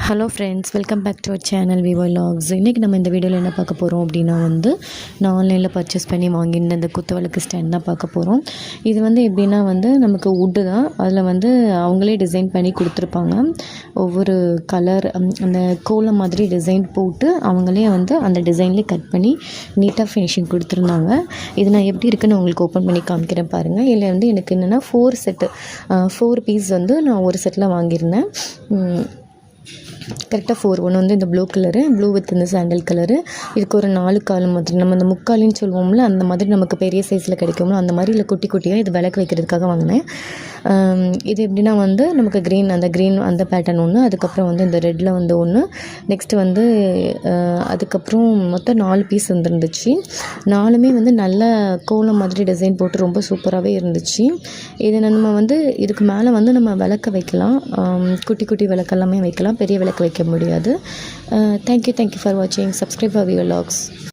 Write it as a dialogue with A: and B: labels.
A: Hello friends, welcome back to our channel Vivo Logs. இன்றைக்கி நம்ம இந்த வீடியோவில் என்ன பார்க்க போகிறோம் அப்படின்னா நான் ஆன்லைனில் பர்ச்சேஸ் பண்ணி வாங்கியிருந்த இந்த குத்து விளக்கு ஸ்டாண்ட் தான் பார்க்க போகிறோம். இது எப்படின்னா நமக்கு வுட்டு தான். அதில் அவங்களே டிசைன் பண்ணி கொடுத்துருப்பாங்க. ஒவ்வொரு கலர் அந்த கோலம் மாதிரி டிசைன் போட்டு அவங்களே அந்த டிசைன்லேயே கட் பண்ணி நீட்டாக ஃபினிஷிங் கொடுத்துருந்தாங்க. இது நான் எப்படி இருக்குன்னு உங்களுக்கு ஓப்பன் பண்ணி காமிக்கிறேன் பாருங்கள். இதில் எனக்கு என்னென்னா 4 பீஸ் நான் ஒரு செட்டில் வாங்கியிருந்தேன். கரெக்டாக 4 ஒன்று இந்த ப்ளூ கலரு, ப்ளூ வித் இந்த சாண்டல் கலரு. இதுக்கு ஒரு 4 கால் மாதிரி நம்ம இந்த முக்காலின்னு சொல்லுவோம்ல, அந்த மாதிரி நமக்கு பெரிய சைஸில் கிடைக்கும்ல, அந்த மாதிரி இல்லை குட்டி குட்டியாக இது விளக்கு வைக்கிறதுக்காக வாங்கினேன். இது எப்படின்னா நமக்கு க்ரீன் அந்த பேட்டர்ன் ஒன்று, அதுக்கப்புறம் இந்த ரெட்டில் ஒன்று, நெக்ஸ்ட்டு அதுக்கப்புறம் மொத்தம் 4 பீஸ் வந்துருந்துச்சு. 4மே நல்ல கோலம் மாதிரி டிசைன் போட்டு ரொம்ப சூப்பராகவே இருந்துச்சு. இது நம்ம இதுக்கு மேலே நம்ம விளக்க வைக்கலாம். குட்டி குட்டி விளக்கெல்லாமே வைக்கலாம், பெரிய விளக்கு வைக்க முடியாது. தேங்க்யூ ஃபார் வாட்சிங். Subscribe for Vivo lakhs.